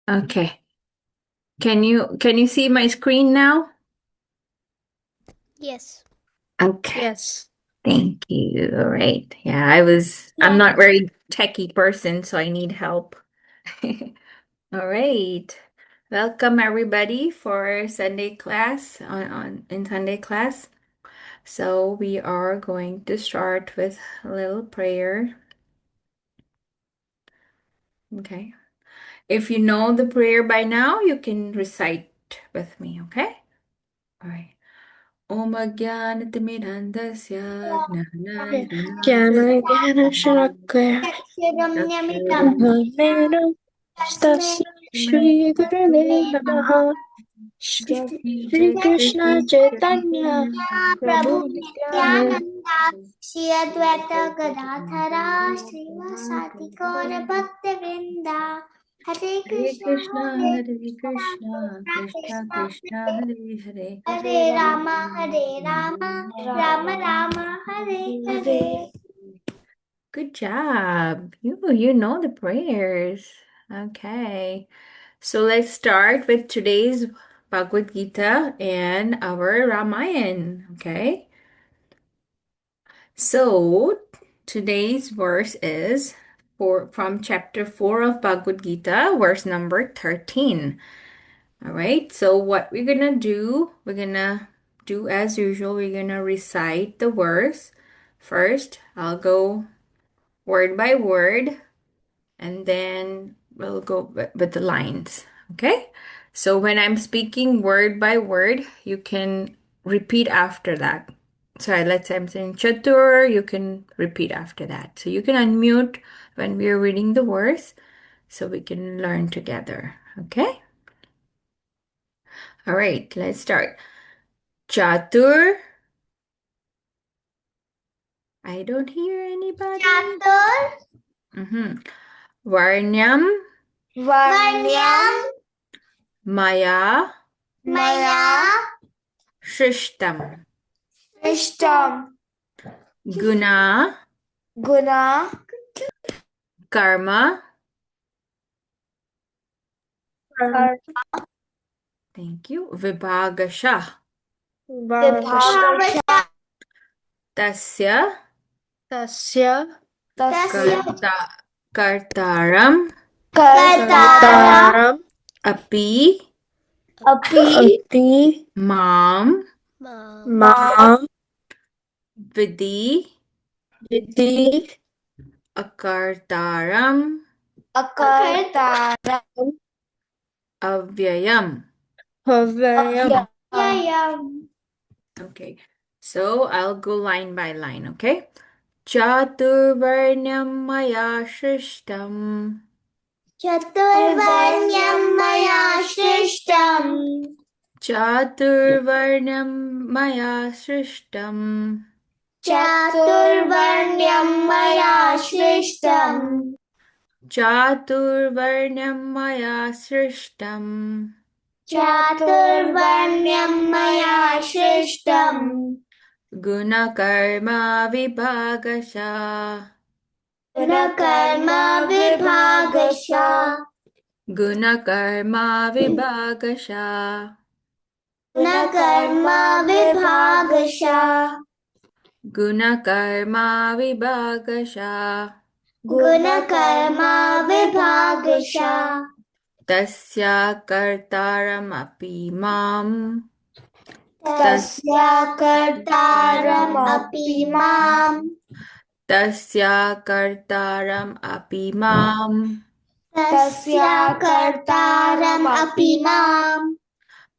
Okay. Can you see my screen now? Yes. Okay. Yes. Thank you. All right. Yeah, I'm Yeah. not very techie person, so I need help. All right. Welcome everybody for Sunday class on in Sunday class. So we are going to start with a little prayer. Okay. If you know the prayer by now, you can recite with me, okay? All right. Om Ajnanatimirandasya Gnananjana ज्ञानज्ञानशलाकया ब्रह्मेण तस्मै श्रीगुरवे नमः Jai Shrikrishna Krishna Chaitanya Chaitanya Prabhu Prabhu Nityanand Nityananda Shri Advaita Gadadhara श्रीवासादि Gaur भक्तवृंदा Hare Hare Krishna Krishna, Hare Hare Krishna, Krishna Krishna Krishna, Hare Hare, Hare Ram Ram Ram Hare Hare. Good job. You know the prayers. Okay. So let's start with today's Bhagavad Gita and our Ramayan. Okay. So today's verse is from chapter 4 of Bhagavad Gita, verse number 13. All right. So what we're gonna do as usual, we're gonna recite the verse. First, I'll go word by word and then we'll go with the lines. Okay? So when I'm speaking word by word, you can repeat after that. So let's say I'm saying Chatur, you can repeat after that. So you can unmute when we're reading the words so we can learn together. Okay? All right, let's start. Chatur. I don't hear anybody. चातुर Mm-hmm. Varnyam. वर्ण्यम Maya. मया Shrishtam. सृष्टम Guna. गुना Karma. और Thank you. Vibhagasha. विभागशः Tasya. तस्य तस्य Karta. Kartaram. कर्तारम् कर्तारम् Api. अपि अपि Mam. मां मां Vidhi. विद्धि Akartaram. अकर्तारम् Avyayam. हव्ययम् अव्ययम् Okay. So I'll go line by line, okay? Chaturvarnyam maya shrishtam. चतुर्वर्ण्यं मया सृष्टम् Chaturvarnyam maya shrishtam. चतुर्वर्ण्यं मया सृष्टम् Chaturvarnyam maya shrishtam. चातुर्वर्ण्यं मया सृष्टम् Gunakarma vibhagasha. गुणकर्म विभागशः Gunakarma vibhagasha. गुणकर्म विभागशः Gunakarma vibhagasha. गुणकर्म विभागशः Tasya kartaram api mam. तस्य कर्तारमपि माम् Tasya kartaram api mam. तस्य कर्तारमपि माम्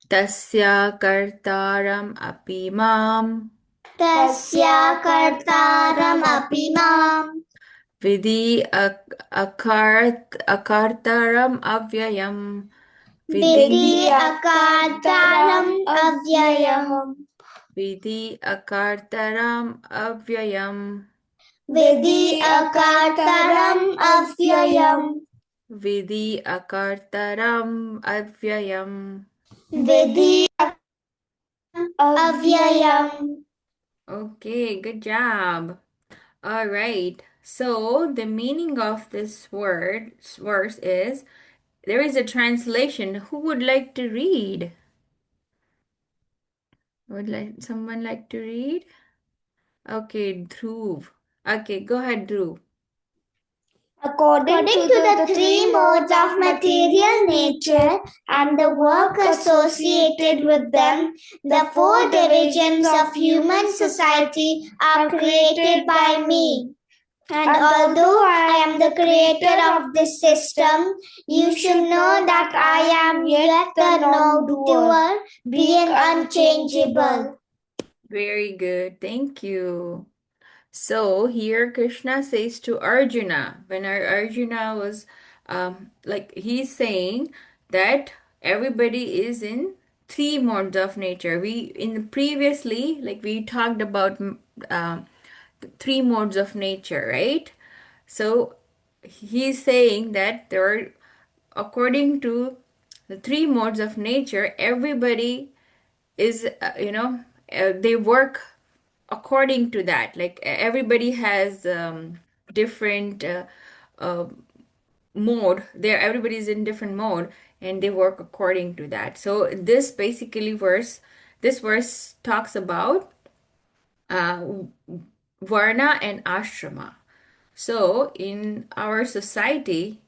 Tasya kartaram api mam. तस्य कर्तारमपि माम् Vidhi akartaram avyayam. विधि अकार्तारम् अव्ययम् Vidhi akartaram avyayam. विधि अकार्तारम् अव्ययम् Vidhi akartaram avyayam. विधि अव्ययम्. Okay, good job. All right. So the meaning of this verse is there is a translation. Who would like to read? Would like someone like to read? Okay, Dhruv. Okay, go ahead, Dhruv. According to the three modes of material nature and the work associated with them, the four divisions of human society are created by me. And although I am the creator of this system, you should know that I am yet the non-doer, being unchangeable. Very good. Thank you. So here Krishna says to Arjuna, when Arjuna was like he's saying that everybody is in three modes of nature. We in previously like we talked about three modes of nature, right? So he's saying that there are, according to the three modes of nature, everybody is, they work according to that. Like everybody has different uh, mode. There, everybody's in different mode, and they work according to that. So this verse talks about uh, varna and ashrama. So in our society,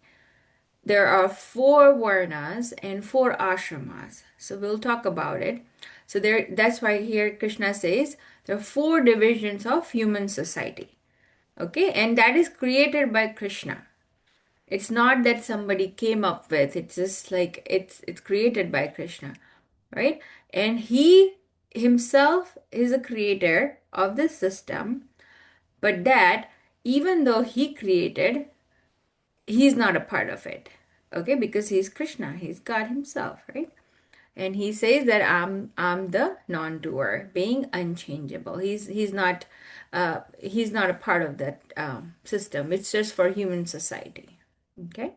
there are four varnas and four ashramas. So we'll talk about it. So there, that's why here Krishna says there are four divisions of human society. Okay, and that is created by Krishna. It's not that somebody came up with. It's just like it's created by Krishna, right? And he himself is a creator of this system, but that even though he created, he's not a part of it. Okay, because he's Krishna, he's God himself, right? And he says that I'm the non-doer, being unchangeable. He's not a part of that system. It's just for human society. Okay,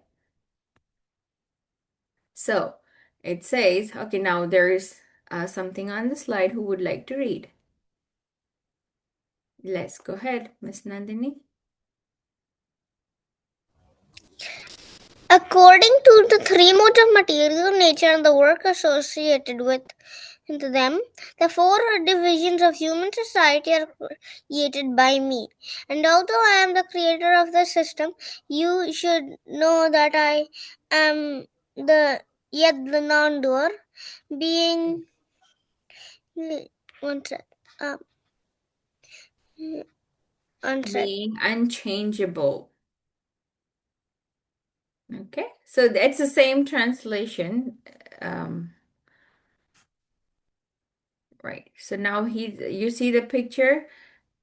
so it says, okay, now there is something on the slide. Who would like to read? Let's go ahead, Miss Nandini. According to the three modes of material nature and the work associated with them, the four divisions of human society are created by me. And although I am the creator of the system, you should know that I am the yet the non-doer, being one sec, one sec. Being unchangeable. Okay, so that's the same translation. Um, right. So now you see the picture.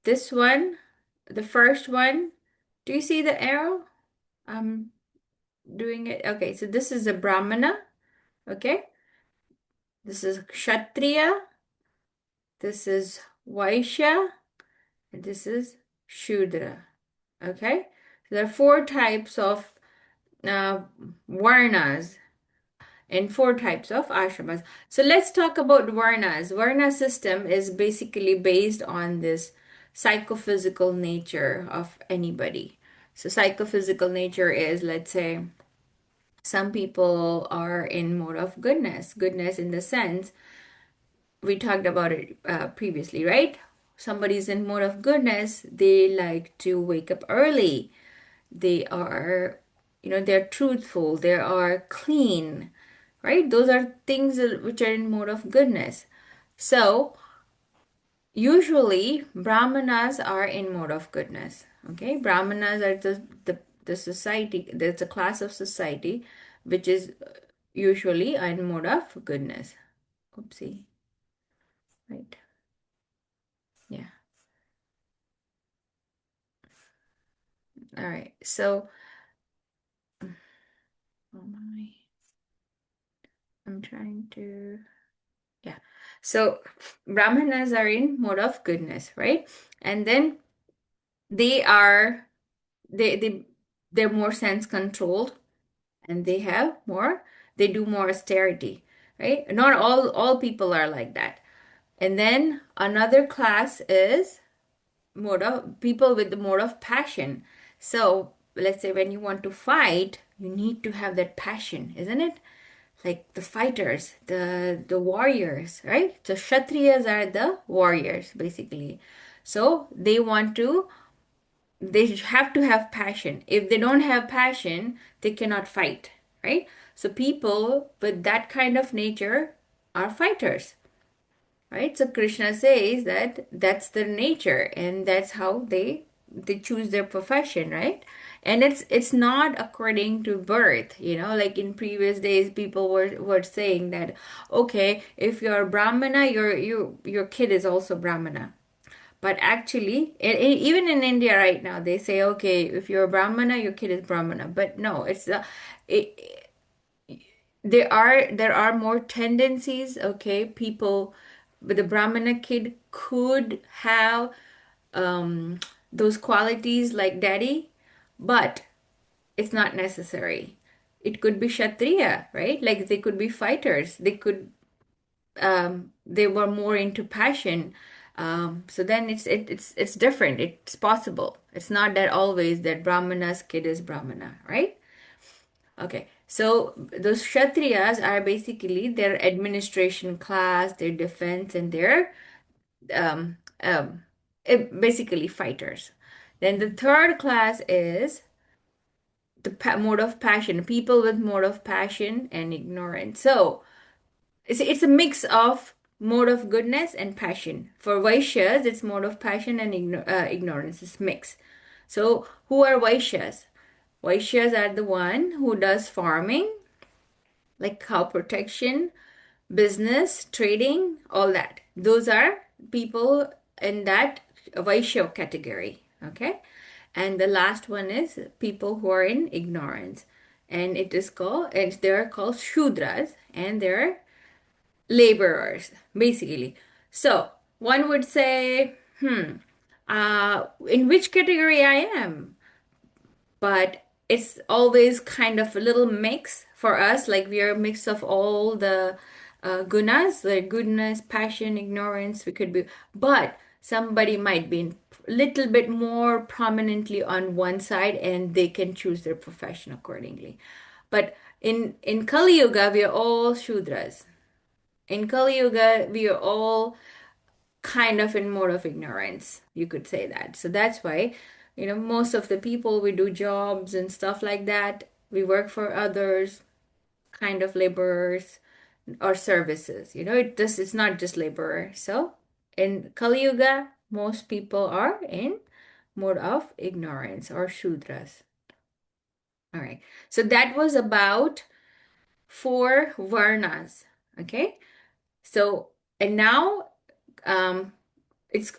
This one, the first one. Do you see the arrow? I'm doing it. Okay, so this is a Brahmana. Okay, this is Kshatriya. This is Vaishya. And this is Shudra. Okay, so there are four types of uh, varnas and four types of ashramas. So let's talk about Varnas. Varna system is basically based on this psychophysical nature of anybody. So psychophysical nature is, let's say, some people are in mode of goodness. Goodness in the sense, we talked about it previously, right? Somebody's in mode of goodness, they like to wake up early. They are, they're truthful, they are clean, right? Those are things which are in mode of goodness. So usually brahmanas are in mode of goodness. Okay, brahmanas are the society, there's a class of society which is usually in mode of goodness. Oopsie. Right. Yeah. All right. So oh my, I'm trying to, yeah. So brahmanas are in mode of goodness, right? And then they are they they're more sense controlled, and they do more austerity, right? Not all people are like that. And then another class is mode of people with the mode of passion. So let's say when you want to fight, You need to have that passion, isn't it? Like the fighters, the warriors, right? So Kshatriyas are the warriors, basically. So they have to have passion. If they don't have passion, they cannot fight, right? So people with that kind of nature are fighters, right? So Krishna says that that's their nature and that's how they choose their profession, right? And it's not according to birth, like in previous days people were saying that, okay, if you're brahmana, your kid is also brahmana. But actually, even in India right now, they say, okay, if you're a Brahmana, your kid is Brahmana. But no, it, there are more tendencies. Okay, people with a Brahmana kid could have um, those qualities like daddy, but it's not necessary. It could be Kshatriya, right? Like they could be fighters. They were more into passion. So then it's different. It's possible. It's not that always that Brahmana's kid is Brahmana, right? Okay. So those Kshatriyas are basically their administration class, their defense, and their um, um, basically fighters. Then the third class is the mode of passion, people with mode of passion and ignorance. So it's a mix of mode of goodness and passion. For Vaishyas, it's mode of passion and ignorance. It's mix. So who are Vaishyas? Vaishyas are the one who does farming, like cow protection, business, trading, all that. Those are people in that Vaishya category. Okay. And the last one is people who are in ignorance. And they're called Shudras, and they're laborers, basically. So one would say, in which category I am? But it's always kind of a little mix for us, like we are a mix of all the gunas, like goodness, passion, ignorance. We could be, but somebody might be a little bit more prominently on one side, and they can choose their profession accordingly. But in Kali Yuga, we are all Shudras. In Kali Yuga, we are all kind of in mode of ignorance. You could say that. So that's why, most of the people we do jobs and stuff like that, we work for others, kind of laborers or services. It's not just laborer. So in Kali Yuga, most people are in mode of ignorance or Shudras. All right. So that was about four Varnas. Okay. So, and now um, it's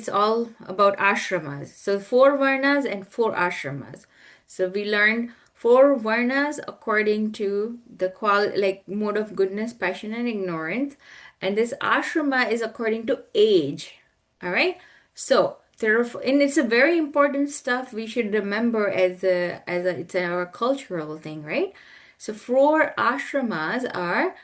all about ashramas. So four varnas and four ashramas. So we learned four varnas according to the like mode of goodness, passion, and ignorance. And this ashrama is according to age. All right. So and it's a very important stuff we should remember as a it's our cultural thing, right? So four ashramas are,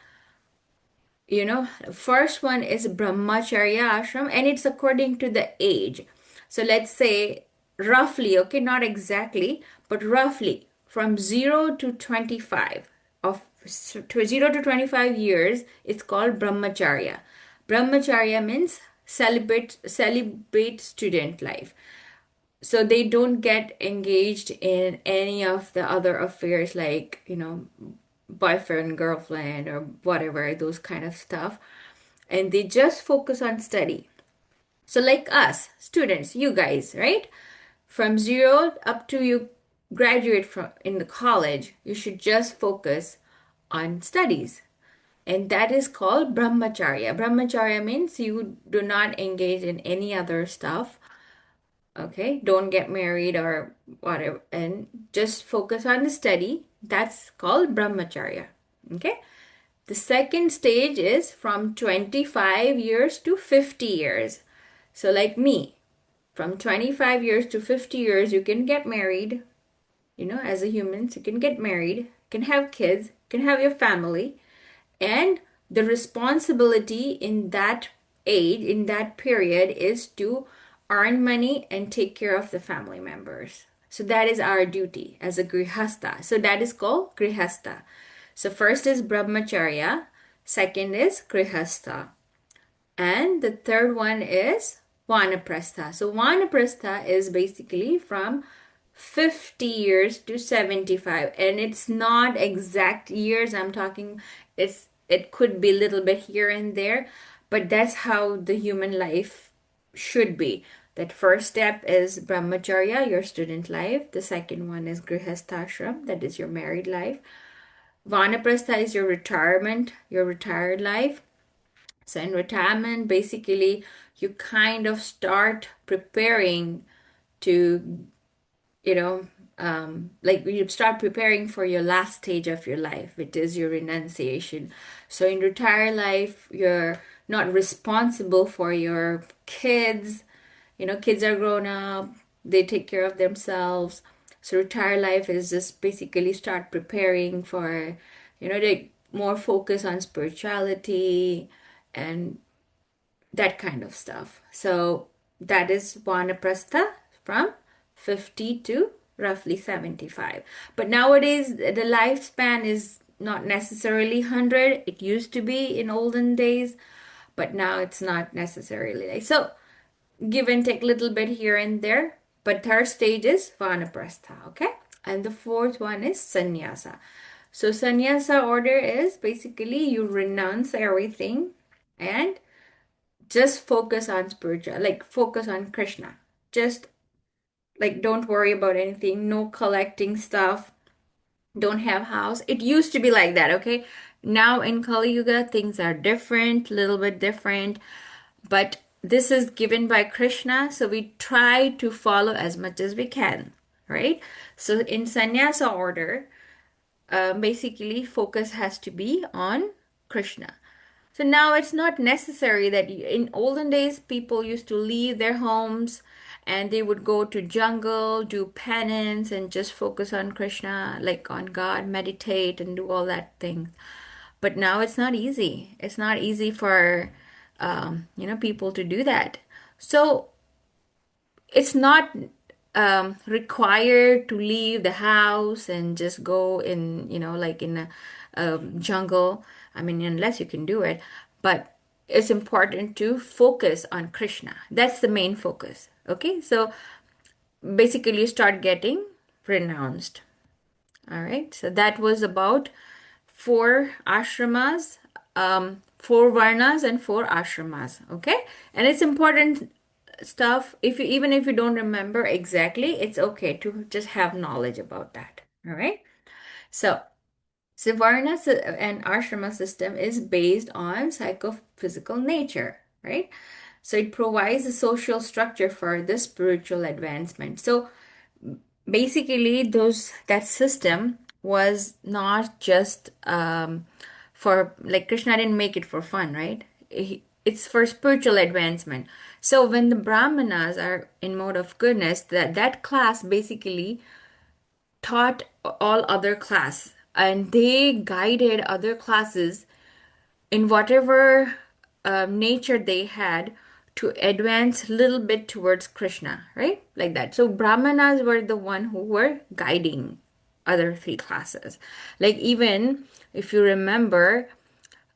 first one is brahmacharya ashram, and it's according to the age. So let's say roughly, okay, not exactly, but roughly from 0 to 25 of to 0 to 25 years, it's called brahmacharya. Brahmacharya means celebrate student life. So they don't get engaged in any of the other affairs like, boyfriend, girlfriend, or whatever, those kind of stuff. And they just focus on study. So, like us, students, you guys, right? From 0 up to you graduate from in the college, you should just focus on studies. And that is called brahmacharya. Brahmacharya means you do not engage in any other stuff. Okay, don't get married or whatever, and just focus on the study. That's called brahmacharya. Okay. The second stage is from 25 years to 50 years. So, like me, from 25 years to 50 years, you can get married. As a human, you can get married, can have kids, can have your family, and the responsibility in that age, in that period, is to earn money and take care of the family members. So that is our duty as a grihasta. So that is called grihasta. So first is brahmacharya, second is grihasta, and the third one is vanaprastha. So vanaprastha is basically from 50 years to 75, and it's not exact years I'm talking. It could be a little bit here and there, but that's how the human life should be. That first step is brahmacharya, your student life. The second one is grihastashram, that is your married life. Vanaprastha is your retirement, your retired life. So in retirement, basically, you kind of start preparing to, you know, like you start preparing for your last stage of your life, which is your renunciation. So in retired life, you're not responsible for your kids. Kids are grown up, they take care of themselves. So retired life is just basically start preparing for, the more focus on spirituality and that kind of stuff. So that is vanaprastha from 50 to roughly 75. But nowadays, the lifespan is not necessarily 100. It used to be in olden days, but now it's not necessarily like so. Give and take a little bit here and there. But third stage is vanaprastha, okay? And the fourth one is sannyasa. So sannyasa order is basically you renounce everything and just focus on spiritual, like focus on Krishna. Just like don't worry about anything, no collecting stuff, don't have house. It used to be like that, okay? Now in Kali Yuga, things are different, little bit different, but this is given by Krishna, so we try to follow as much as we can, right? So in sannyasa order, basically focus has to be on Krishna. So now it's not necessary that in olden days people used to leave their homes and they would go to jungle, do penance and just focus on Krishna, like on God, meditate and do all that thing. But now it's not easy. It's not easy for people to do that. So it's not required to leave the house and just go in, like in a jungle. I mean, unless you can do it, but it's important to focus on Krishna. That's the main focus. Okay, so basically, you start getting renounced. All right, so that was about four ashramas, four varnas, and four ashramas. Okay, and it's important stuff. If you even if you don't remember exactly, it's okay to just have knowledge about that. All right. So, Varna and ashrama system is based on psychophysical nature, right? So it provides a social structure for the spiritual advancement. So basically that system was not just for like Krishna didn't make it for fun, right? It's for spiritual advancement. So when the brahmanas are in mode of goodness, that class basically taught all other class and they guided other classes in whatever nature they had to advance a little bit towards Krishna, right? Like that. So Brahmanas were the one who were guiding other three classes. Like even if you remember,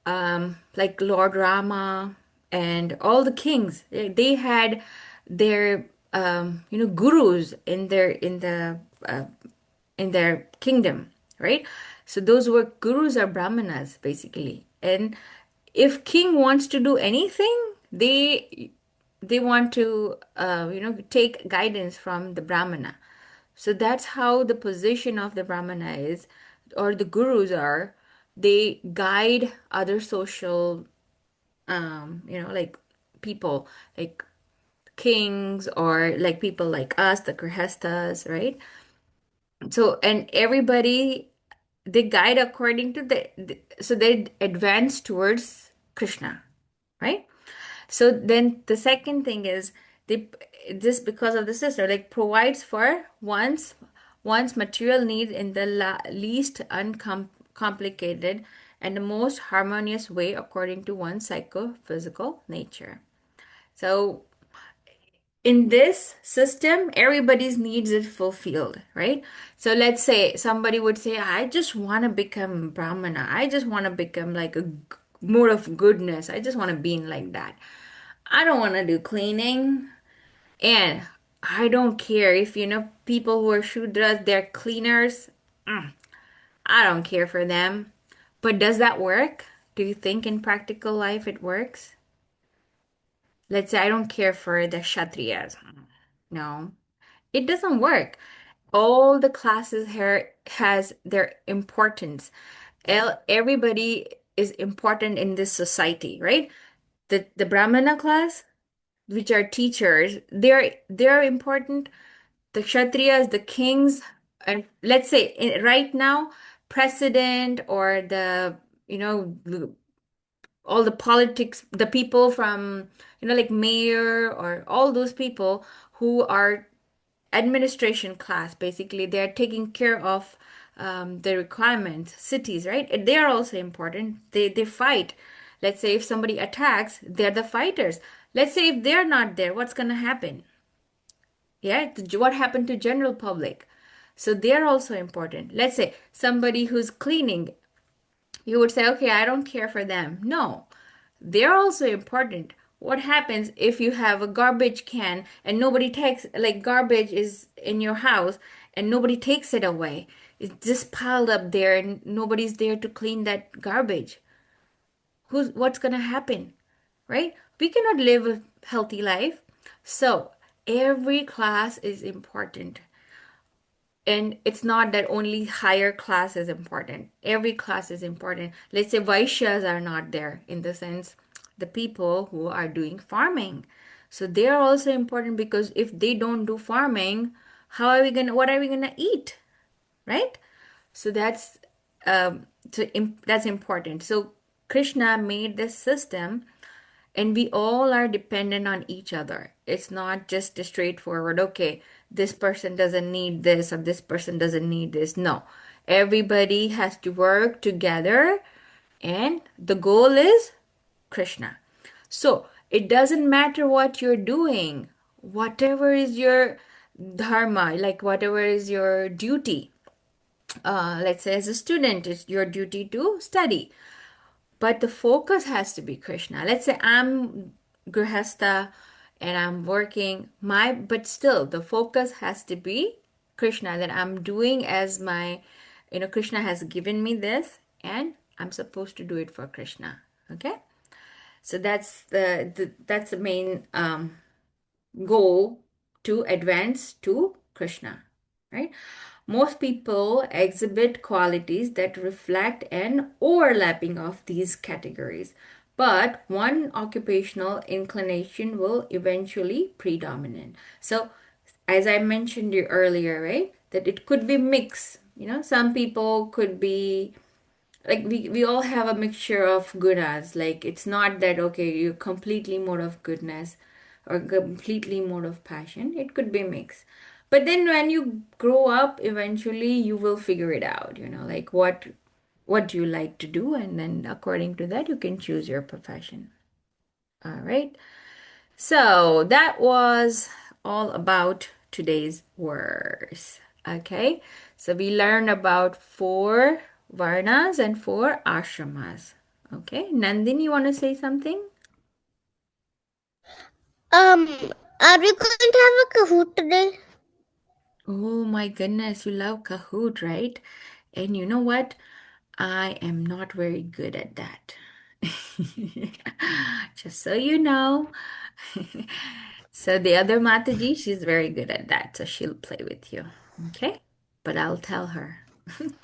like Lord Rama and all the kings, they had their gurus in their kingdom, right? So those were gurus or brahmanas basically. And if king wants to do anything, they want to take guidance from the brahmana. So that's how the position of the brahmana is, or the gurus are. They guide other social, like people, like kings, or like people like us, the grihastas, right? So and everybody they guide according to so they advance towards Krishna, right? So then the second thing is they this because of the sister like provides for one's material need in the least uncomplicated and the most harmonious way according to one's psychophysical nature. So in this system, everybody's needs is fulfilled, right? So let's say somebody would say, I just want to become Brahmana. I just want to become like a more of goodness. I just want to be in like that. I don't want to do cleaning. And I don't care if, people who are Shudras, they're cleaners. I don't care for them. But does that work? Do you think in practical life it works? Let's say I don't care for the Kshatriyas. No, it doesn't work. All the classes here has their importance. Everybody is important in this society, right? The Brahmana class, which are teachers, they're important. The Kshatriyas, the kings, and let's say right now, president or you know, all the politics, the people from, like mayor or all those people who are administration class, basically, they're taking care of the requirements, cities, right? They are also important. They fight. Let's say if somebody attacks, they're the fighters. Let's say if they're not there, what's going to happen? Yeah, what happened to general public? So they're also important. Let's say somebody who's cleaning, you would say, okay, I don't care for them. No, they're also important. What happens if you have a garbage can and nobody takes, like garbage is in your house and nobody takes it away? It's just piled up there and nobody's there to clean that garbage. What's going to happen? Right? We cannot live a healthy life. So every class is important. And it's not that only higher class is important. Every class is important. Let's say Vaishyas are not there, in the sense the people who are doing farming. So they are also important, because if they don't do farming, what are we gonna eat? Right? So that's important. So Krishna made this system, and we all are dependent on each other. It's not just a straightforward, okay, this person doesn't need this or this person doesn't need this. No, everybody has to work together, and the goal is Krishna. So it doesn't matter what you're doing, whatever is your dharma, like whatever is your duty. Let's say as a student, it's your duty to study, but the focus has to be Krishna. Let's say I'm grihastha and I'm working but still the focus has to be Krishna, that I'm doing as my, Krishna has given me this and I'm supposed to do it for Krishna. Okay? So that's the main goal, to advance to Krishna, right? Most people exhibit qualities that reflect an overlapping of these categories, but one occupational inclination will eventually predominate. So, as I mentioned you earlier, right, that it could be mixed. Some people could be like we all have a mixture of gunas. Like it's not that okay, you're completely mode of goodness or completely mode of passion. It could be mixed. But then when you grow up, eventually you will figure it out, like what do you like to do, and then according to that you can choose your profession. All right. So that was all about today's words. Okay, so we learned about four varnas and four ashramas. Okay, Nandini, you want to say something? Um, are we going to have a Kahoot today? Oh my goodness, you love Kahoot, right? And you know what? I am not very good at that. Just so you know. So the other Mataji, she's very good at that, so she'll play with you. Okay? But I'll tell her.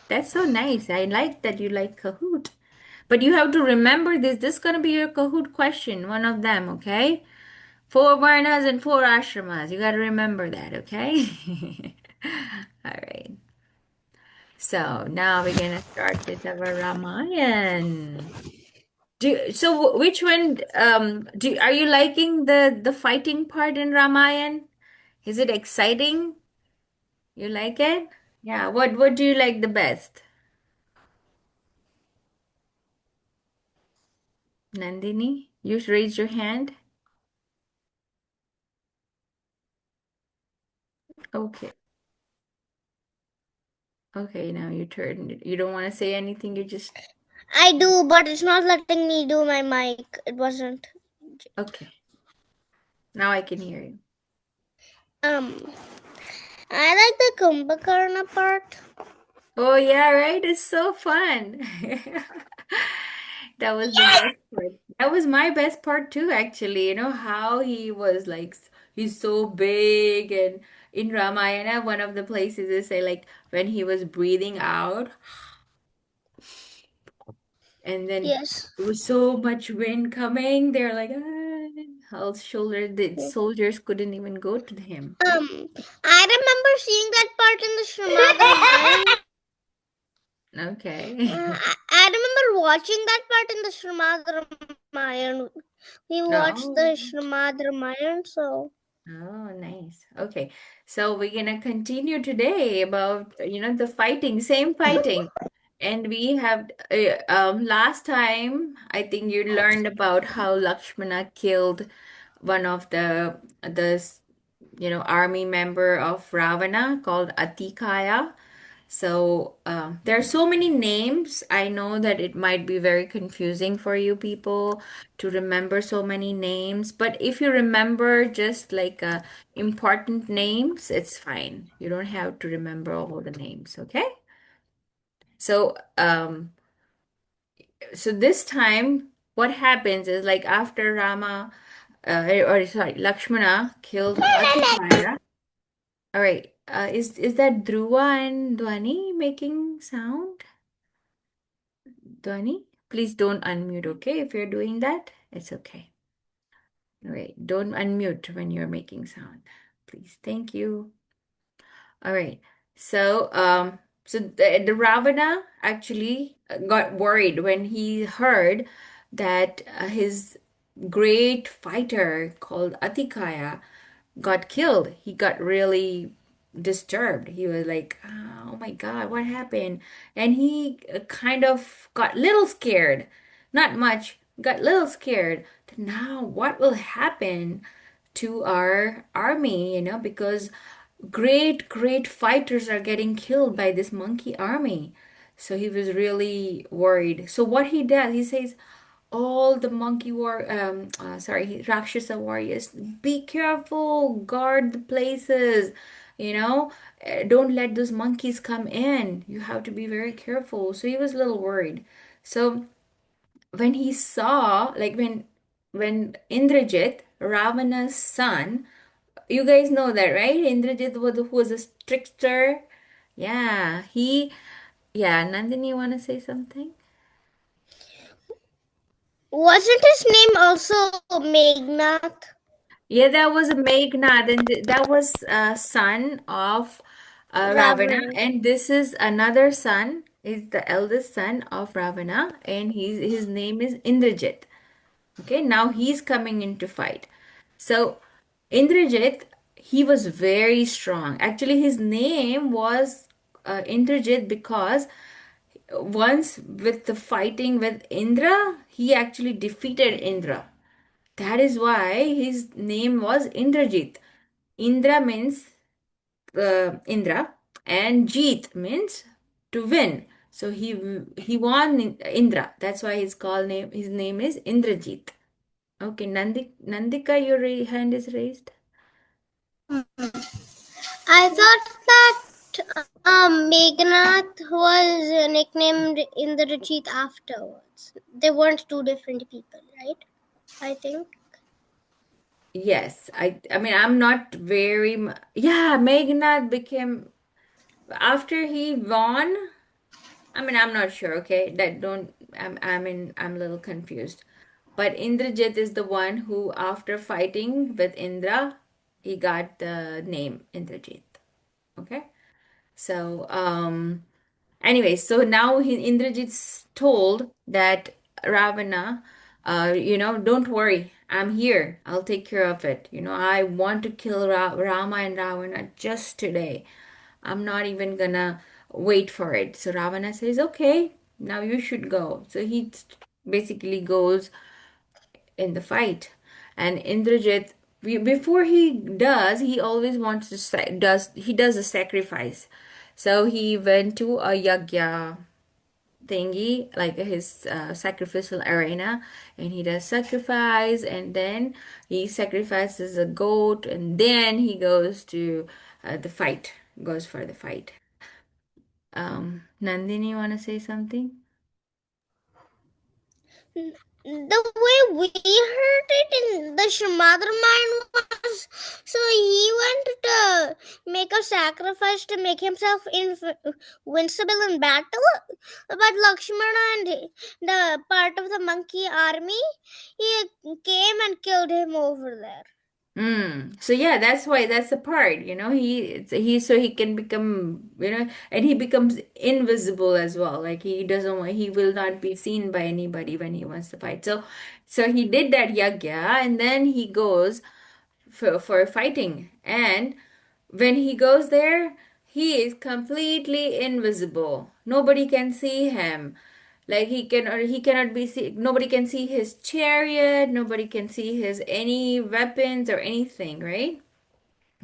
That's so nice. I like that you like Kahoot. But you have to remember this. This is gonna be your Kahoot question, one of them, okay? Four varnas and four ashramas. You gotta remember that, okay? All right. So now we're gonna start with our Ramayan. Which one are you liking the fighting part in Ramayan? Is it exciting? You like it? Yeah, what do you like the best? Nandini, you raise your hand. Okay. Okay, now you turn. You don't want to say anything. You just I do, but it's not letting me do my mic. It wasn't. okay. Now I can hear you. Um, I like the Kumbhakarna part. Oh yeah, right? It's so fun. That was the best part. That was my best part too, actually. You know how he was like he's so big, and in Ramayana, one of the places they say like when he was breathing out and then Yes. there was so much wind coming, they're like all shoulder the soldiers couldn't even go to him. I remember seeing that part in the Srimad Ramayana. Okay. I remember watching that part in the Srimad Ramayana. We watched Oh. the Srimad Ramayana, so Oh, nice. Okay. So we're gonna continue today about, the fighting, same fighting. And we have last time I think you learned about how Lakshmana killed one of the army member of Ravana called Atikaya. So there are so many names. I know that it might be very confusing for you people to remember so many names, but if you remember just like important names, it's fine. You don't have to remember all the names, okay? So so this time what happens is like after Rama or sorry, Lakshmana killed Atikaya. All right. Is that Dhruva and Dwani making sound? Dhwani, please don't unmute, okay? If you're doing that, it's okay. All right, don't unmute when you're making sound. Please, thank you. All right. So, the Ravana actually got worried when he heard that his great fighter called Atikaya got killed. He got really disturbed. He was like, "Oh my God, what happened?" And he kind of got little scared. Not much, got little scared. Now, what will happen to our army, because great fighters are getting killed by this monkey army. So he was really worried. So what he does, he says, all the Rakshasa warriors, be careful, guard the places, don't let those monkeys come in. You have to be very careful. So he was a little worried. So when he saw, like when Indrajit, Ravana's son, you guys know that, right? Indrajit was who was a trickster. Yeah, yeah, Nandini, you want to say something? wasn't his name also Megnath? Yeah, that was a Meghnad, and that was a son of Ravana, Ravana. and this is another son. Is the eldest son of Ravana, and his name is Indrajit. Okay, now he's coming into fight. So Indrajit, he was very strong. Actually, his name was Indrajit because once with the fighting with Indra, he actually defeated Indra. That is why his name was Indrajit. Indra means Indra, and Jeet means to win. So he won Indra. That's why his name is Indrajit. Okay, Nandika, your hand is raised. I thought that Megnath was nicknamed Indrajit afterwards. They weren't two different people, right? I think. Yes, I mean I'm not yeah, Meghnad became after he won. I mean I'm not sure, okay? That don't I'm a little confused. But Indrajit is the one who after fighting with Indra, he got the name Indrajit. Okay? So, anyway, so now Indrajit's told that Ravana, don't worry, I'm here. I'll take care of it. I want to kill Rama and Ravana just today. I'm not even gonna wait for it. So Ravana says, okay, now you should go. So he basically goes in the fight. And Indrajit, before he always wants to does a sacrifice. So he went to a yagya thingy, like his sacrificial arena, and he does sacrifice, and then he sacrifices a goat, and then he goes to the fight, goes for the fight. Nandini, you want to say something? The way we heard it in the Shrimadramayana was, so he wanted to make a sacrifice to make himself invincible in battle, but Lakshmana and the part of the monkey army, he came and killed him over there. So yeah, that's why that's the part, he so he can become, and he becomes invisible as well. Like he will not be seen by anybody when he wants to fight. So he did that yagya, and then he goes for fighting. And when he goes there, he is completely invisible. Nobody can see him. Like he cannot be see. Nobody can see his chariot. Nobody can see his any weapons or anything, right?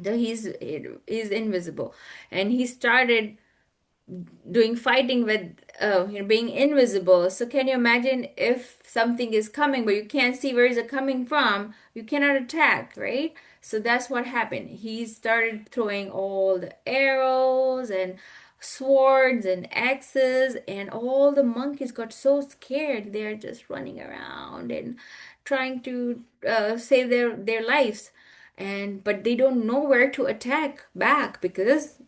So he's invisible, and he started doing fighting with being invisible. So can you imagine if something is coming but you can't see where is it coming from, you cannot attack, right? So that's what happened. He started throwing all the arrows and swords and axes, and all the monkeys got so scared. They're just running around and trying to save their lives, and but they don't know where to attack back because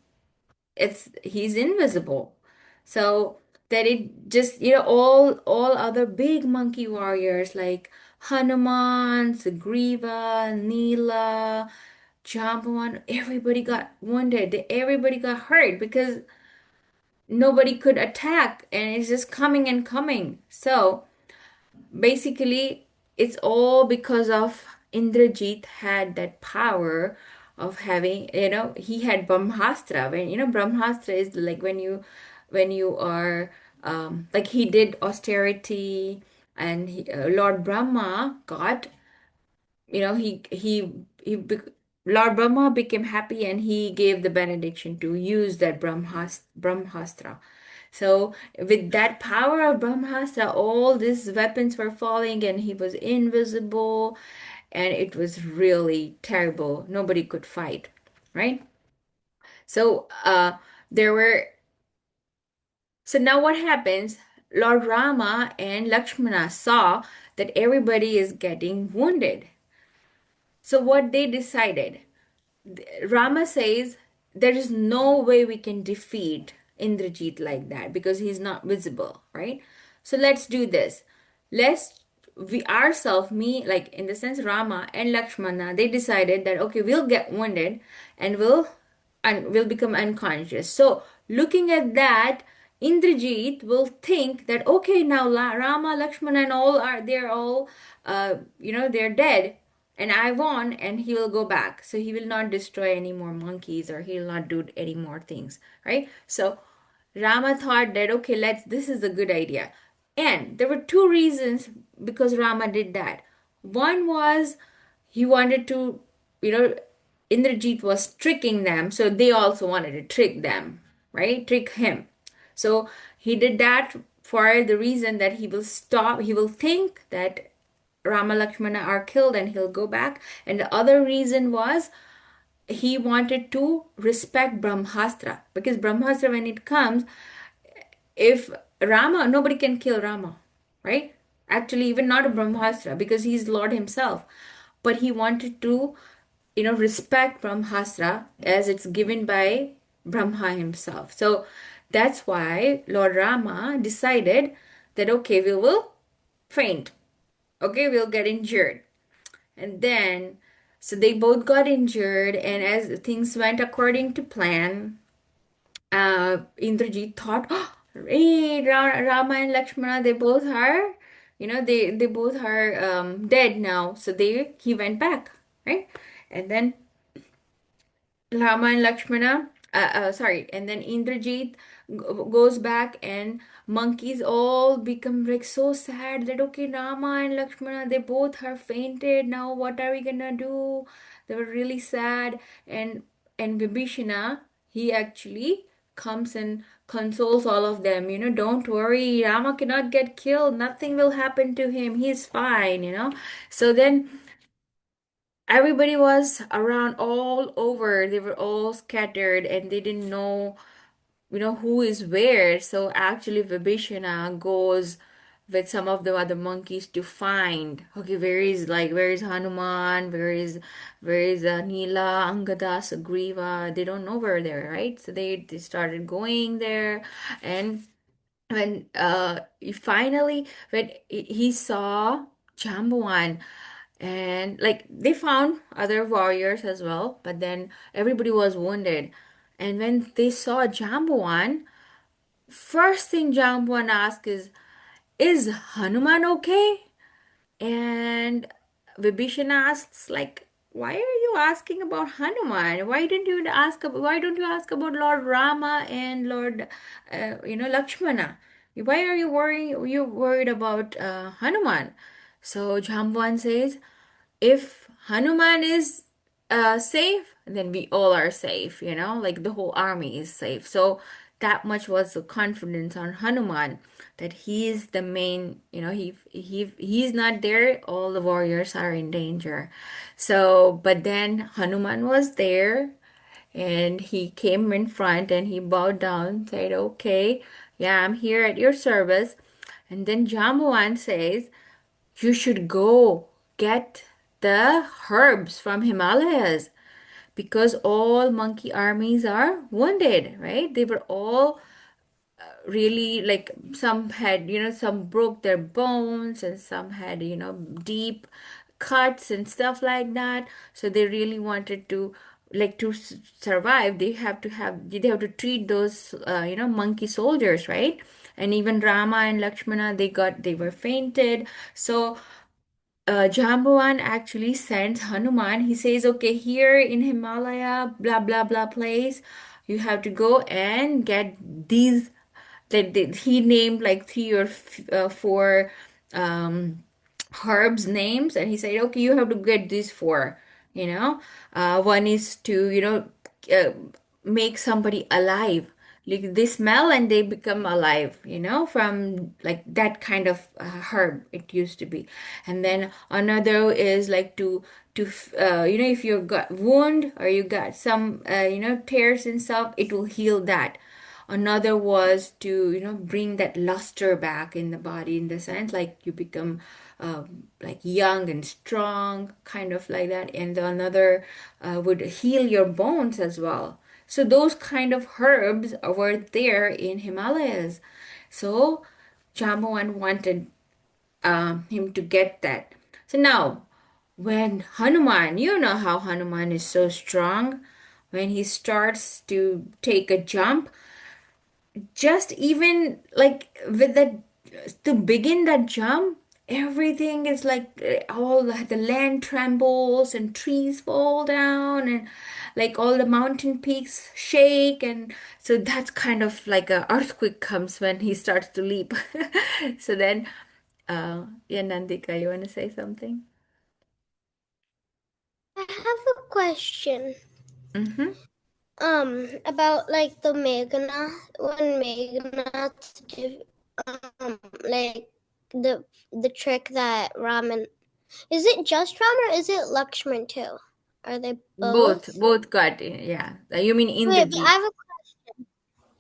he's invisible. So that it just, all other big monkey warriors like Hanuman, Sugriva, Neela, Jambawan, everybody got wounded. Everybody got hurt because nobody could attack, and it's just coming and coming. So basically, it's all because of Indrajit had that power of having, he had Brahmastra. When Brahmastra is like when you are like he did austerity, and Lord Brahma got, Lord Brahma became happy, and he gave the benediction to use that Brahmastra. So with that power of Brahmastra, all these weapons were falling, and he was invisible, and it was really terrible. Nobody could fight, right? So there were so now what happens? Lord Rama and Lakshmana saw that everybody is getting wounded. So what they decided, Rama says there is no way we can defeat Indrajit like that because he's not visible, right? So let's do this. Let's we ourselves, me, like in the sense Rama and Lakshmana, they decided that okay, we'll get wounded and we'll become unconscious. So looking at that, Indrajit will think that okay, now Rama, Lakshmana, and all they're all they're dead, and I won, and he will go back. So he will not destroy any more monkeys, or he will not do any more things, right? So Rama thought that okay, this is a good idea. And there were two reasons because Rama did that. One was he wanted to, you know, Indrajit was tricking them, so they also wanted to trick them, right? Trick him. So he did that for the reason that he will think that Rama Lakshmana are killed and he'll go back. And the other reason was he wanted to respect Brahmastra, because Brahmastra, when it comes, if nobody can kill Rama, right? Actually, even not a Brahmastra, because he's Lord himself. But he wanted to, respect Brahmastra as it's given by Brahma himself. So that's why Lord Rama decided that okay, we will faint. Okay, we'll get injured. And then, so they both got injured, and as things went according to plan, Indrajit thought, oh, hey, Rama and Lakshmana, they both are dead now. So he went back, right? And then Rama and Lakshmana, sorry, and then Indrajit goes back, and monkeys all become like so sad that okay, Rama and Lakshmana, they both are fainted. Now what are we gonna do? They were really sad. And Vibhishana, he actually comes and consoles all of them. Don't worry, Rama cannot get killed. Nothing will happen to him. He's fine. So then everybody was around all over. They were all scattered and they didn't know who is where. So actually Vibhishana goes with some of the other monkeys to find, okay, where is Hanuman, where is Nila, Angada, Sugriva. They don't know where they're, right? So they started going there. And when finally when he saw Jambawan, and like they found other warriors as well, but then everybody was wounded. And when they saw Jambawan, first thing Jambawan asked is Hanuman okay? And Vibhishan asks, like, why are you asking about Hanuman? Why don't you ask about Lord Rama and Lord, Lakshmana? Why are you worried about Hanuman? So Jamban says, if Hanuman is safe, then we all are safe, like the whole army is safe. So that much was the confidence on Hanuman, that he is the main, he's not there, all the warriors are in danger. So, but then Hanuman was there, and he came in front and he bowed down, said, okay, yeah, I'm here at your service. And then Jambawan says, you should go get the herbs from Himalayas, because all monkey armies are wounded, right? They were all really, like, some had, some broke their bones, and some had, deep cuts and stuff like that. So they really wanted to, like, to survive, they have to treat those monkey soldiers, right? And even Rama and Lakshmana, they were fainted. So Jambawan actually sends Hanuman. He says, okay, here in Himalaya, blah, blah, blah place, you have to go and get these. That he named like three or four um, herbs names, and he said, okay, you have to get these four. One is to, uh, make somebody alive. Like they smell and they become alive, from like that kind of herb it used to be. And then another is like to if you got wound or you got some tears and stuff, it will heal that. Another was to, bring that luster back in the body, in the sense like you become like young and strong, kind of like that. And the another would heal your bones as well. So those kind of herbs were there in Himalayas. So Jambawan wanted him to get that. So now, when Hanuman, you know how Hanuman is so strong, when he starts to take a jump, just even like with that, to begin that jump, everything is like all the land trembles and trees fall down, and like all the mountain peaks shake. And so that's kind of like a earthquake comes when he starts to leap. So then yeah, Nandika, you want to say something? I have a question. Mm-hmm. About like the Meghna, when Meghna did, like the trick that Raman, is it just Ram or is it Lakshman too? Are they both both? both got it, yeah. You mean Wait, but I Indrajit? have a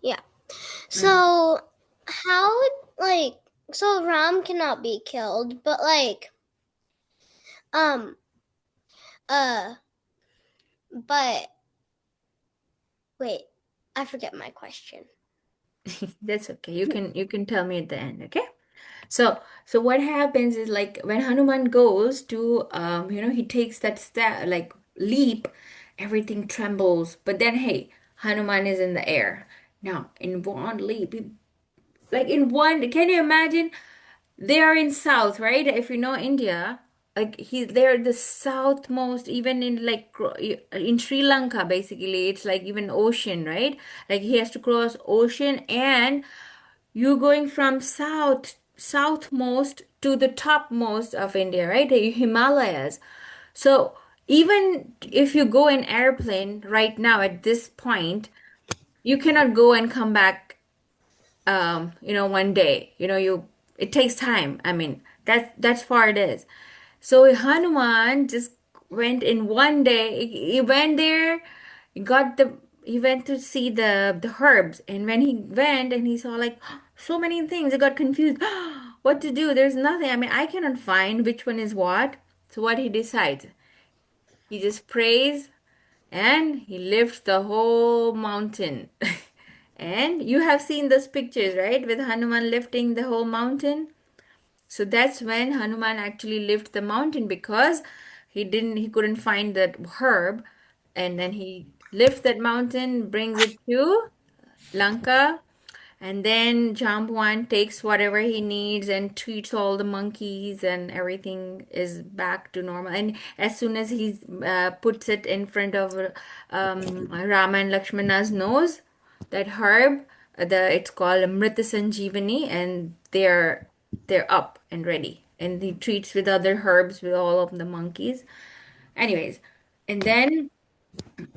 yeah. Mm. So how, like, so Ram cannot be killed, but like um uh but wait, I forget my question. That's okay. You can tell me at the end, okay? So what happens is, like, when Hanuman goes to he takes that step, like, leap, everything trembles. But then, hey, Hanuman is in the air. Now, in one leap, like in one, can you imagine? They are in south, right? If you know India, like they're the southmost, even in like in Sri Lanka, basically it's like even ocean, right? Like he has to cross ocean, and you going from southmost to the topmost of India, right? The Himalayas. So even if you go in airplane right now at this point, you cannot go and come back, one day. It takes time. I mean, that's far it is. So Hanuman just went in one day. He went there, he got the he went to see the herbs, and when he went and he saw like so many things, he got confused. What to do? There's nothing. I mean, I cannot find which one is what. So what he decides, he just prays and he lifts the whole mountain. And you have seen those pictures, right? With Hanuman lifting the whole mountain. So that's when Hanuman actually lifted the mountain, because he couldn't find that herb, and then he lifts that mountain, brings it to Lanka, and then Jambuan takes whatever he needs and treats all the monkeys, and everything is back to normal. And as soon as he puts it in front of Rama and Lakshmana's nose, that herb, it's called Amrita Sanjeevani, and they're up and ready. And he treats with other herbs with all of the monkeys. Anyways, and then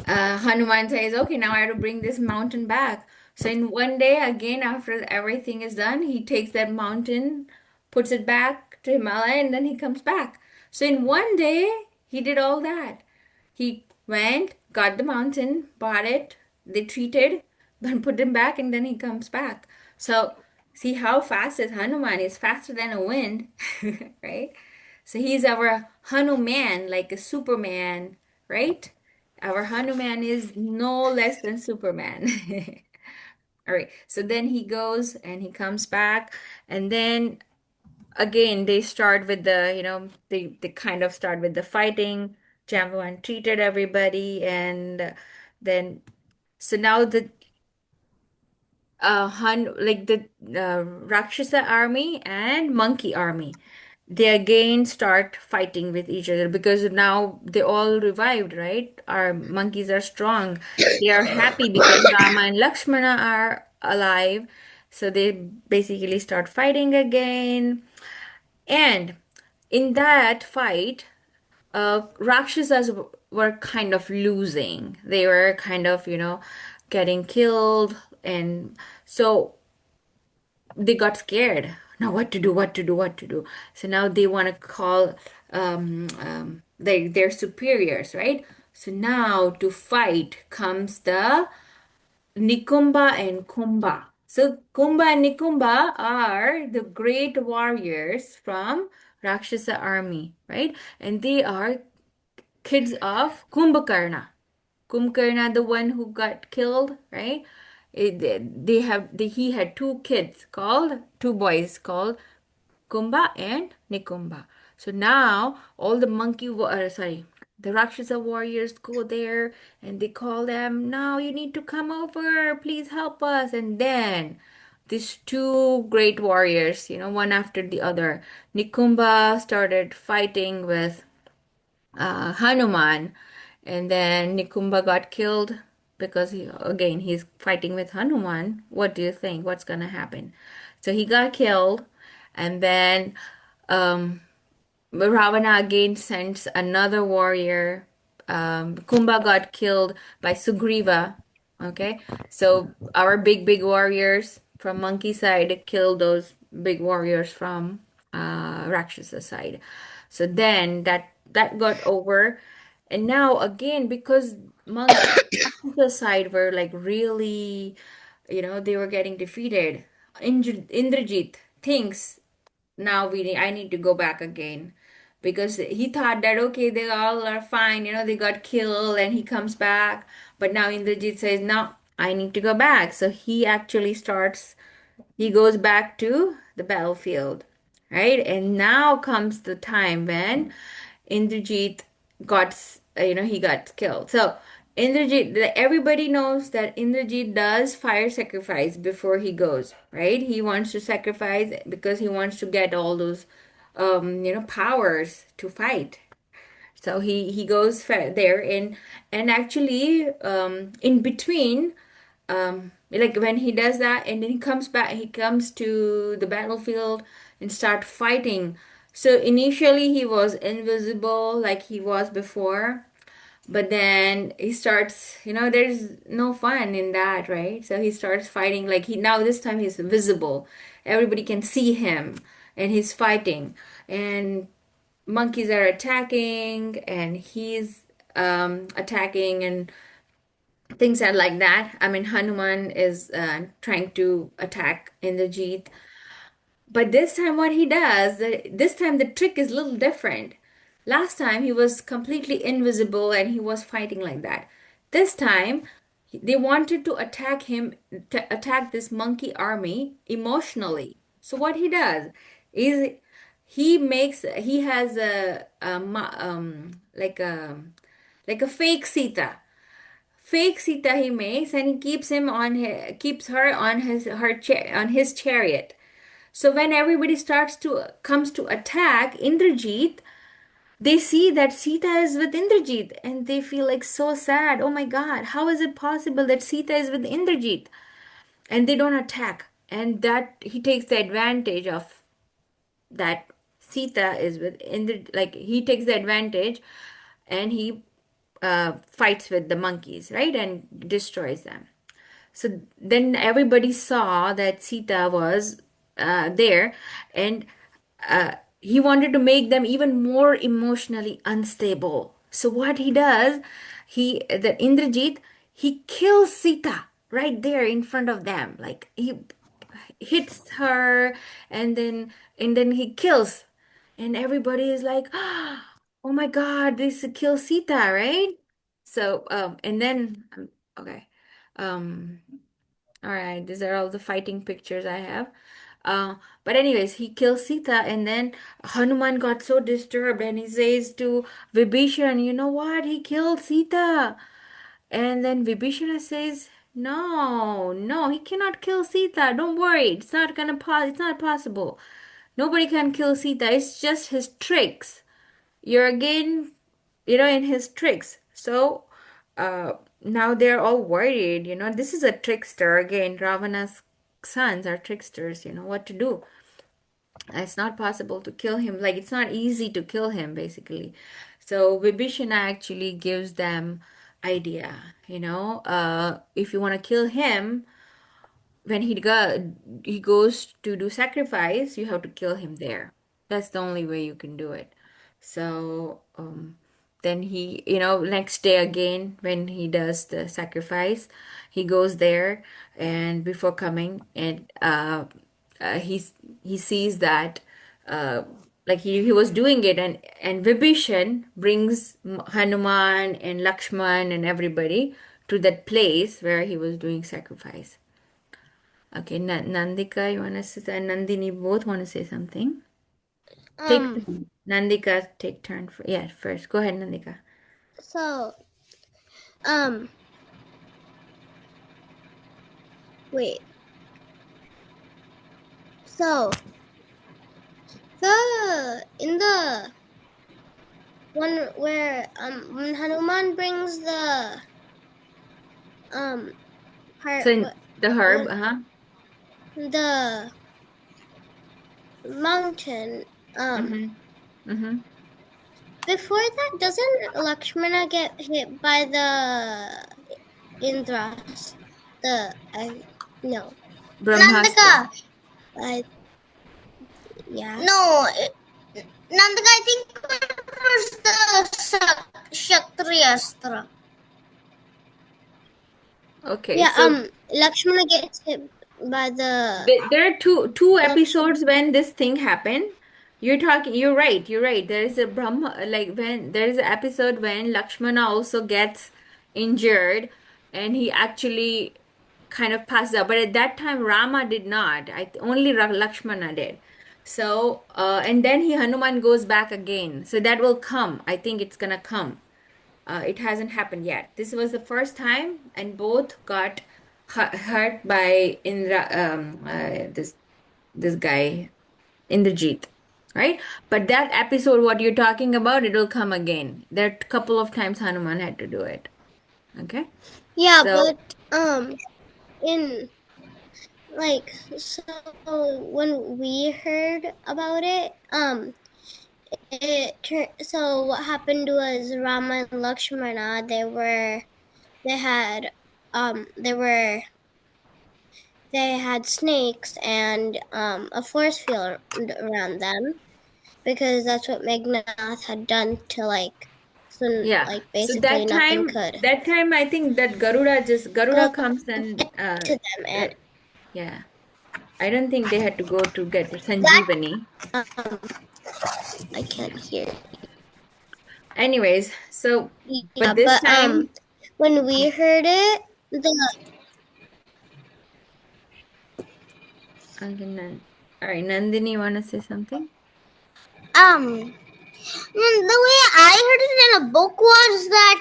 Hanuman says, okay, now I have to bring this mountain back. So in one day, again, after everything is done, he takes that mountain, puts it back to Himalaya, and then he comes back. So in one day, he did all that. He went, got the mountain, bought it, they treated, then put him back, and then he comes back. So see how fast is Hanuman? He's faster than a wind, right? So he's our Hanuman, like a Superman, right? Our Hanuman is no less than Superman. All right. So then he goes and he comes back, and then again they start with they kind of start with the fighting. Jamban treated everybody, and then so now the like the Rakshasa army and monkey army, they again start fighting with each other, because now they all revived, right? Our monkeys are strong. They are happy because Rama and Lakshmana are alive. So they basically start fighting again. And in that fight, Rakshasas were kind of losing. They were kind of, getting killed. And so they got scared. Now what to do, what to do, what to do. So now they want to call their superiors, right? So now to fight comes the Nikumba and Kumba. So Kumba and Nikumba are the great warriors from Rakshasa army, right? And they are kids of Kumbhakarna. Kumbhakarna, the one who got killed, right? He had two boys called Kumba and Nikumba. So now all the the Rakshasa warriors go there and they call them, now you need to come over, please help us. And then these two great warriors, one after the other, Nikumba started fighting with Hanuman, and then Nikumba got killed because he's fighting with Hanuman. What do you think? What's gonna happen? So he got killed, and then um, Ravana again sends another warrior. Kumba got killed by Sugriva. Okay, so our big warriors from monkey side killed those big warriors from Rakshasa side. So then that got over, and now again because Rakshasa side were like really, they were getting defeated. Indrajit thinks now I need to go back again, because he thought that okay, they all are fine, they got killed and he comes back. But now Indrajit says no, I need to go back. So he goes back to the battlefield, right? And now comes the time when Indrajit he got killed. So everybody knows that Indrajit does fire sacrifice before he goes, right? He wants to sacrifice because he wants to get all those powers to fight. So he goes there, and actually in between, like when he does that, and then he comes back, he comes to the battlefield and start fighting. So initially he was invisible like he was before, but then he starts, there's no fun in that, right? So he starts fighting like he now this time he's visible. Everybody can see him and he's fighting. And monkeys are attacking and he's attacking and things are like that. I mean, Hanuman is trying to attack Indrajit. But this time, what he does, this time the trick is a little different. Last time he was completely invisible and he was fighting like that. This time, they wanted to attack him, to attack this monkey army emotionally. So what he does is he has like a fake Sita. Fake Sita he makes, and he keeps her on his chariot. So when everybody starts to comes to attack Indrajit, they see that Sita is with Indrajit and they feel like so sad. Oh my God, how is it possible that Sita is with Indrajit? And they don't attack. And that he takes the advantage of that Sita is with Indra, like he takes the advantage and he fights with the monkeys, right? And destroys them. So then everybody saw that Sita was there, and he wanted to make them even more emotionally unstable. So what he does, that Indrajit, he kills Sita right there in front of them. Like he hits her, and then he kills, and everybody is like, "Oh my God, this kills Sita, right?" So and then okay. Um, all right, these are all the fighting pictures I have. Uh, but anyways, he kills Sita, and then Hanuman got so disturbed, and he says to Vibhishan, "You know what? He killed Sita." And then Vibhishana says, "No, no, he cannot kill Sita. Don't worry, it's not gonna it's not possible. Nobody can kill Sita. It's just his tricks. You're again, in his tricks." So uh, now they're all worried. This is a trickster again. Ravana's sons are tricksters. What to do. It's not possible to kill him. Like it's not easy to kill him, basically. So Vibhishana actually gives them idea. If you want to kill him, when he goes to do sacrifice, you have to kill him there. That's the only way you can do it. So then he, next day again when he does the sacrifice, he goes there, and before coming, and he sees that like he was doing it, and Vibhishan brings Hanuman and Lakshman and everybody to that place where he was doing sacrifice. Okay, Nandika, you want to say, and Nandini both want to say something. Take Um, turn. Nandika, take turn. Yeah, first. Go ahead, Nandika. so, um, wait. So, in the one where, when Hanuman brings the, part, So the herb, the mountain, mm-hmm, mm-hmm. before that, doesn't Lakshmana get hit by the Indras? No. Brahmastra. Nandika. I Yeah. No, Nandika, I think it was the Kshatriyastra. Okay, Yeah, so Lakshmana gets hit by the there are two Lakshmana. episodes when this thing happened. You're right, you're right. There is a Brahma, like when there is an episode when Lakshmana also gets injured and he actually kind of passes out. But at that time, Rama did not. Only Lakshmana did. So, and then Hanuman goes back again. So that will come. I think it's gonna come. It hasn't happened yet. This was the first time, and both got hurt by this guy Indrajit. right? But that episode, what you're talking about, it'll come again. There are a couple of times Hanuman had to do it. Okay, Yeah, so but in like so when we heard about it, so what happened was Rama and Lakshmana, they had they were they had snakes and a force field around them because that's what Megnath had done to so yeah, like so basically nothing could that time I think that Garuda go comes and to them, and yeah, I don't think they had to go to get that Sanjeevani. um I can't hear. Anyways, so Yeah, but this but time, when we heard it, the okay, all right, Nandini, you want to say something? the way I heard it in a book was that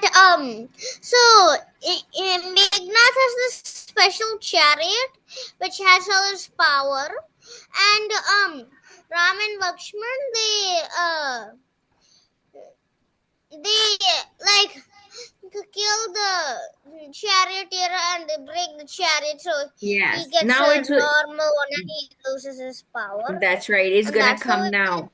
so Megnath has this special chariot which has all his power, and Ram and Lakshman they like kill the charioteer and they break the chariot, so he Yes, gets now a it's normal one and he loses his power, that's right. It's and gonna that's the come way now.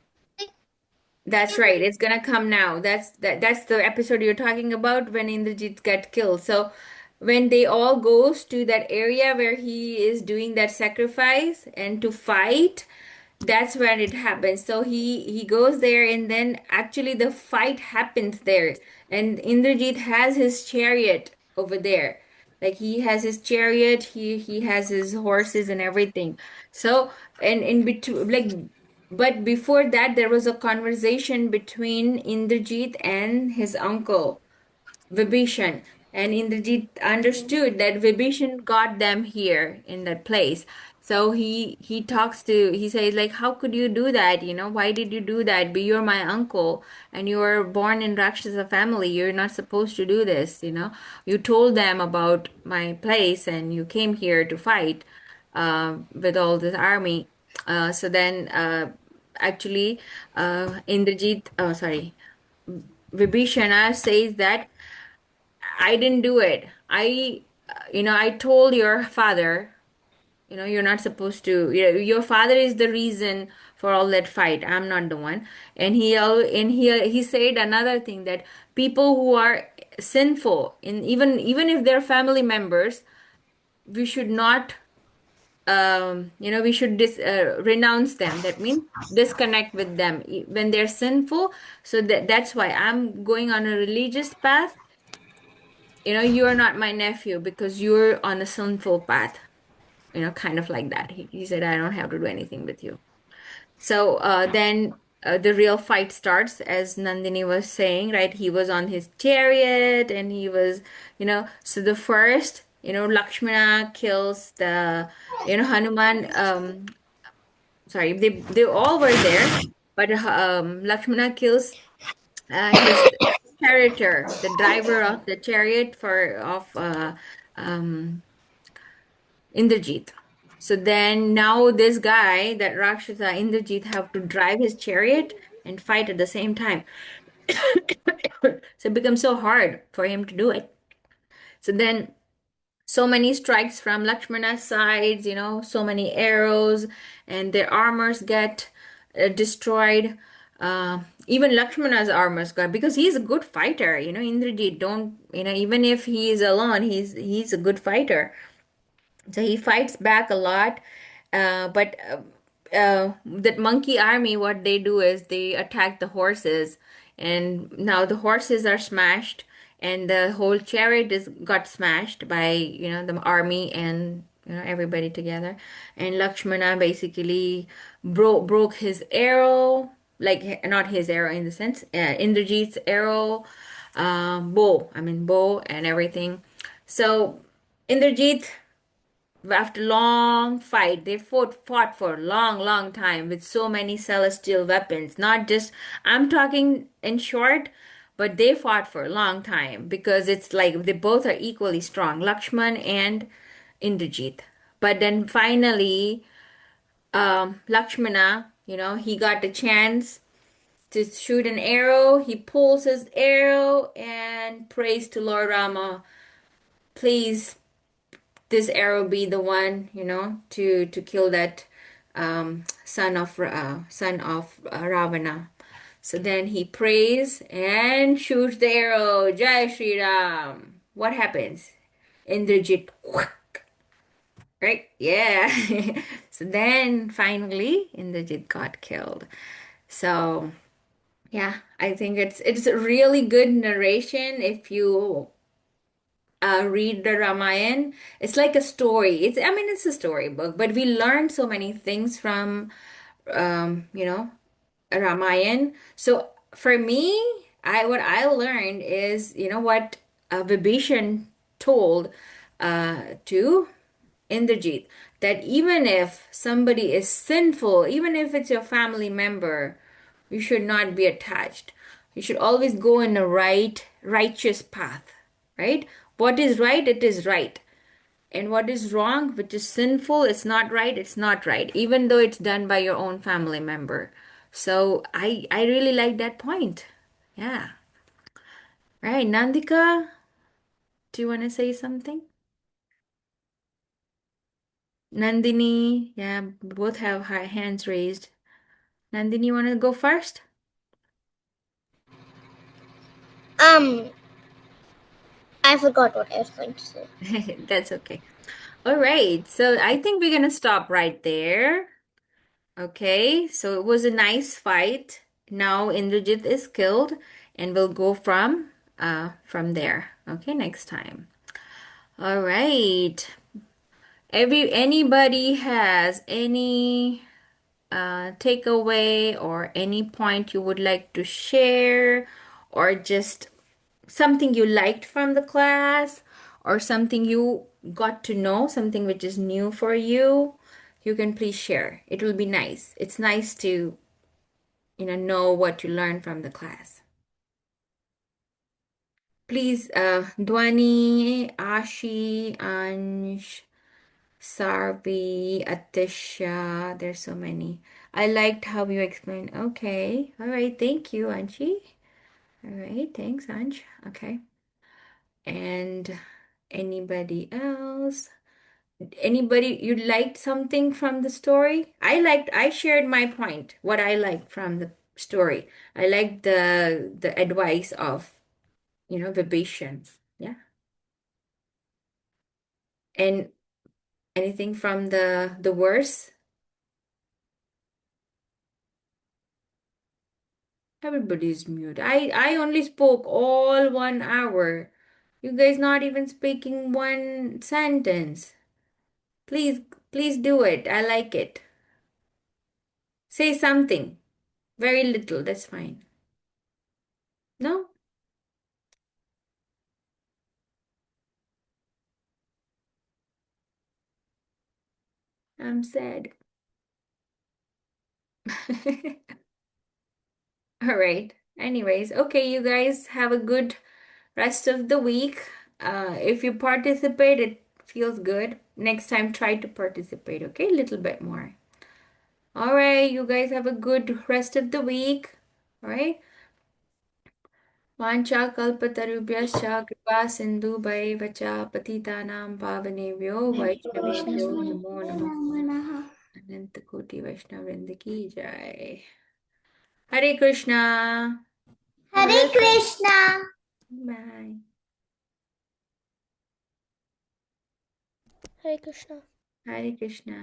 That's right. It's gonna come now. That's the episode you're talking about when Indrajit got killed. So when they all goes to that area where he is doing that sacrifice and to fight, that's when it happens. So he goes there and then actually the fight happens there. And Indrajit has his chariot over there. Like he has his chariot, he has his horses and everything. So and in between but before that, there was a conversation between Indrajit and his uncle, Vibhishan. And Indrajit understood that Vibhishan got them here in that place. So he says like, how could you do that? You know, why did you do that? But you're my uncle and you were born in Rakshasa family. You're not supposed to do this, you know. You told them about my place and you came here to fight with all this army. So then actually Indrajit, oh sorry, Vibhishana says that I didn't do it. I told your father, you're not supposed to, your father is the reason for all that fight. I'm not the one. And he said another thing that people who are sinful, in even if they're family members, we should not, we should renounce them. That means disconnect with them when they're sinful. So that's why I'm going on a religious path. You are not my nephew because you're on a sinful path, kind of like that. He said, I don't have to do anything with you. So then the real fight starts, as Nandini was saying, right? He was on his chariot and he was, so the first, Lakshmana kills Hanuman. Sorry, they all were there, but Lakshmana kills his charioteer, the driver of the chariot of um, Indrajit. So then now this guy, that Rakshasa Indrajit, have to drive his chariot and fight at the same time. So it becomes so hard for him to do it. So then so many strikes from Lakshmana's sides, so many arrows, and their armors get destroyed. Even Lakshmana's armors got, because he's a good fighter. Indrajit don't, even if he is alone, he's a good fighter. So he fights back a lot, but that monkey army, what they do is they attack the horses, and now the horses are smashed, and the whole chariot is got smashed by the army and everybody together. And Lakshmana basically broke his arrow, like not his arrow in the sense, Indrajit's arrow, bow and everything. So Indrajit, after long fight, they fought for a long time with so many celestial weapons. Not just, I'm talking in short, but they fought for a long time because it's like they both are equally strong, Lakshman and Indrajit. But then finally, Lakshmana He got the chance to shoot an arrow. He pulls his arrow and prays to Lord Rama, please, this arrow be the one, to kill that son of Ravana. So then he prays and shoots the arrow. Jai Shri Ram. What happens? Indrajit, whack, right? Yeah. So then finally Indrajit got killed. So yeah, I think it's a really good narration if you read the Ramayana. It's like a story. It's a storybook, but we learn so many things from um, you know, Ramayana. So for me, what I learned is, what Vibhishan told to Indrajit, that even if somebody is sinful, even if it's your family member, you should not be attached. You should always go in the righteous path, right? What is right, it is right. And what is wrong, which is sinful, it's not right, even though it's done by your own family member. So I really like that point. Yeah. Right, Nandika, do you want to say something? Nandini, yeah, both have high hands raised. Nandini, you want to go first? Um, I forgot what I was going to say. That's okay. All right, so I think we're gonna stop right there. Okay, so it was a nice fight. Now Indrajit is killed, and we'll go from there. Okay, next time. All right. Anybody has any takeaway or any point you would like to share, or just something you liked from the class, or something you got to know, something which is new for you, you can please share. It will be nice. It's nice to, know what you learned from the class. Please, Dwani, Ashi, Ansh, Sarvi, Atisha, there's so many. I liked how you explained. Okay. All right. Thank you, Anshi. All right. Thanks, Ansh. Okay. And anybody else? Anybody, you liked something from the story? I shared my point, what I liked from the story. I liked the advice of, Vibhishan. Yeah. And anything from the verse? Everybody's mute. I only spoke all 1 hour. You guys not even speaking one sentence. Please, please do it. I like it. Say something. Very little. That's fine. No? I'm sad. All right. Anyways, okay, you guys have a good rest of the week. If you participate, it feels good. Next time, try to participate, okay? A little bit more. All right, you guys have a good rest of the week. All right. वाञ्छाकल्पतरुभ्यश्च कृपा सिन्धुभैव च पतितानां पावनेभ्यो वैष्णवेभ्यो नमो नमः अनंत कोटि वैष्णव वृंद की जय Hare Krishna Hare Krishna. Bye Hare Krishna. Hare Krishna